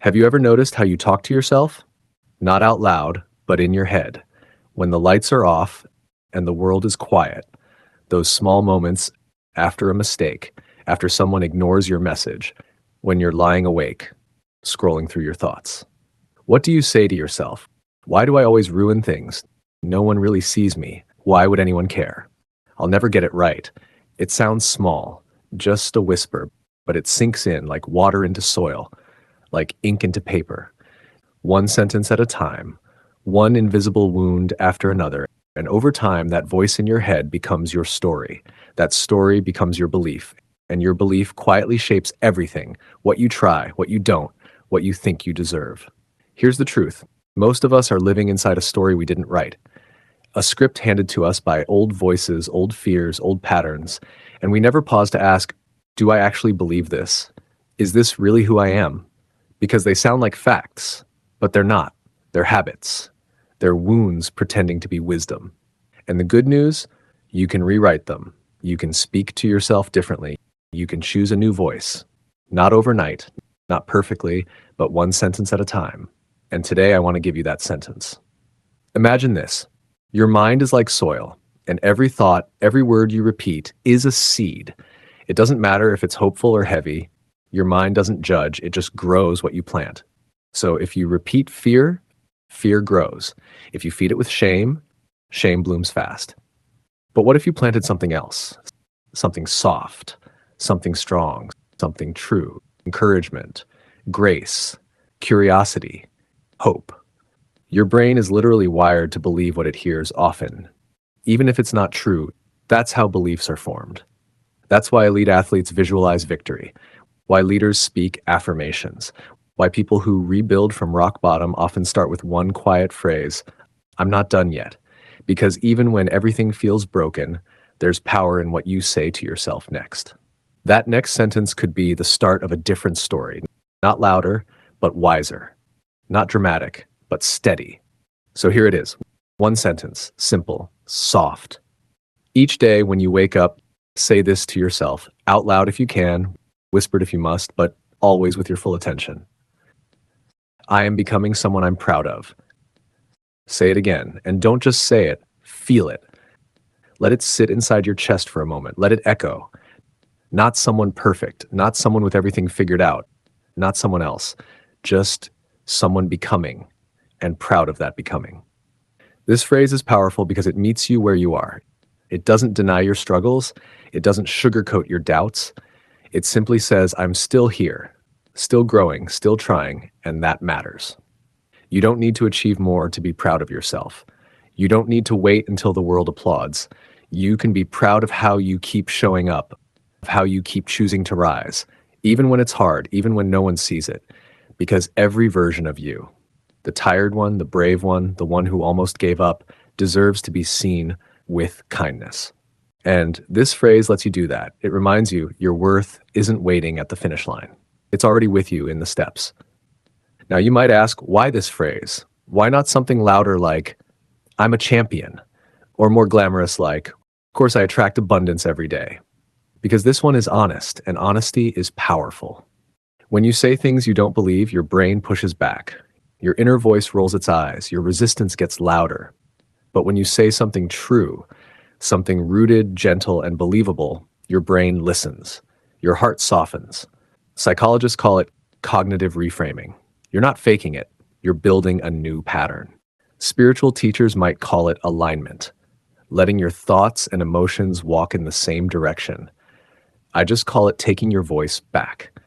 Have you ever noticed how you talk to yourself? Not out loud, but in your head. When the lights are off and the world is quiet, those small moments after a mistake, after someone ignores your message, when you're lying awake, scrolling through your thoughts. What do you say to yourself? Why do I always ruin things? No one really sees me. Why would anyone care? I'll never get it right. It sounds small, just a whisper, but it sinks in like water into soil, like ink into paper. One sentence at a time, one invisible wound after another, and over time that voice in your head becomes your story. That story becomes your belief, and your belief quietly shapes everything, what you try, what you don't, what you think you deserve. Here's the truth. Most of us are living inside a story we didn't write, a script handed to us by old voices, old fears, old patterns, and we never pause to ask, do I actually believe this? Is this really who I am? Because they sound like facts, but they're not. They're habits. They're wounds pretending to be wisdom. And the good news, you can rewrite them. You can speak to yourself differently. You can choose a new voice. Not overnight, not perfectly, but one sentence at a time. And today I want to give you that sentence. Imagine this. Your mind is like soil, and every thought, every word you repeat is a seed. It doesn't matter if it's hopeful or heavy. Your mind doesn't judge, it just grows what you plant. So if you repeat fear, fear grows. If you feed it with shame, shame blooms fast. But what if you planted something else? Something soft, something strong, something true, encouragement, grace, curiosity, hope. Your brain is literally wired to believe what it hears often. Even if it's not true, that's how beliefs are formed. That's why elite athletes visualize victory, why leaders speak affirmations, why people who rebuild from rock bottom often start with one quiet phrase, I'm not done yet. Because even when everything feels broken, there's power in what you say to yourself next. That next sentence could be the start of a different story, not louder, but wiser, not dramatic, but steady. So here it is. One sentence, simple, soft. Each day when you wake up, say this to yourself, out loud if you can, whispered if you must, but always with your full attention. I am becoming someone I'm proud of. Say it again, and don't just say it, feel it. Let it sit inside your chest for a moment. Let it echo. Not someone perfect, not someone with everything figured out, not someone else, just someone becoming, and proud of that becoming. This phrase is powerful because it meets you where you are. It doesn't deny your struggles. It doesn't sugarcoat your doubts. It simply says, I'm still here, still growing, still trying, and that matters. You don't need to achieve more to be proud of yourself. You don't need to wait until the world applauds. You can be proud of how you keep showing up, of how you keep choosing to rise, even when it's hard, even when no one sees it, because every version of you, the tired one, the brave one, the one who almost gave up, deserves to be seen with kindness. And this phrase lets you do that. It reminds you your worth isn't waiting at the finish line. It's already with you in the steps. Now you might ask, why this phrase? Why not something louder like, I'm a champion? Or more glamorous like, of course I attract abundance every day. Because this one is honest, and honesty is powerful. When you say things you don't believe, your brain pushes back. Your inner voice rolls its eyes, your resistance gets louder. But when you say something true, something rooted, gentle, and believable, your brain listens. Your heart softens. Psychologists call it cognitive reframing. You're not faking it, you're building a new pattern. Spiritual teachers might call it alignment, letting your thoughts and emotions walk in the same direction. I just call it taking your voice back.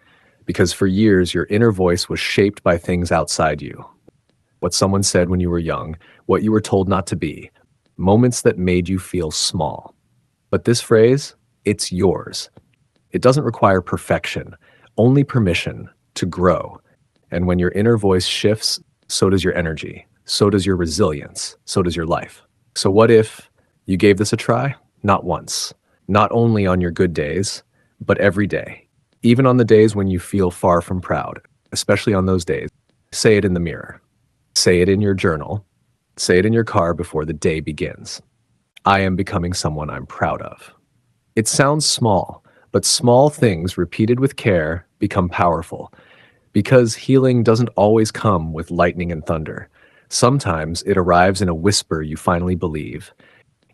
Because for years, your inner voice was shaped by things outside you. What someone said when you were young, what you were told not to be, moments that made you feel small. But this phrase, it's yours. It doesn't require perfection, only permission to grow. And when your inner voice shifts, so does your energy, so does your resilience, so does your life. So what if you gave this a try? Not once, not only on your good days, but every day. Even on the days when you feel far from proud, especially on those days, say it in the mirror. Say it in your journal. Say it in your car before the day begins. I am becoming someone I'm proud of. It sounds small, but small things repeated with care become powerful. Because healing doesn't always come with lightning and thunder. Sometimes it arrives in a whisper you finally believe.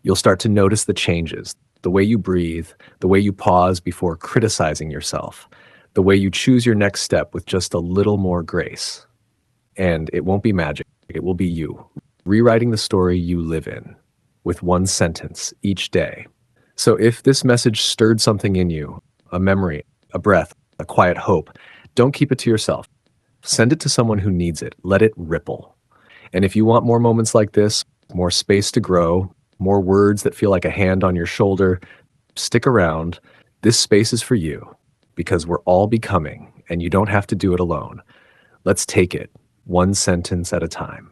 You'll start to notice the changes, the way you breathe, the way you pause before criticizing yourself, the way you choose your next step with just a little more grace. And it won't be magic, it will be you, rewriting the story you live in, with one sentence each day. So if this message stirred something in you, a memory, a breath, a quiet hope, don't keep it to yourself. Send it to someone who needs it. Let it ripple. And if you want more moments like this, more space to grow, more words that feel like a hand on your shoulder, stick around. This space is for you because we're all becoming, and you don't have to do it alone. Let's take it one sentence at a time.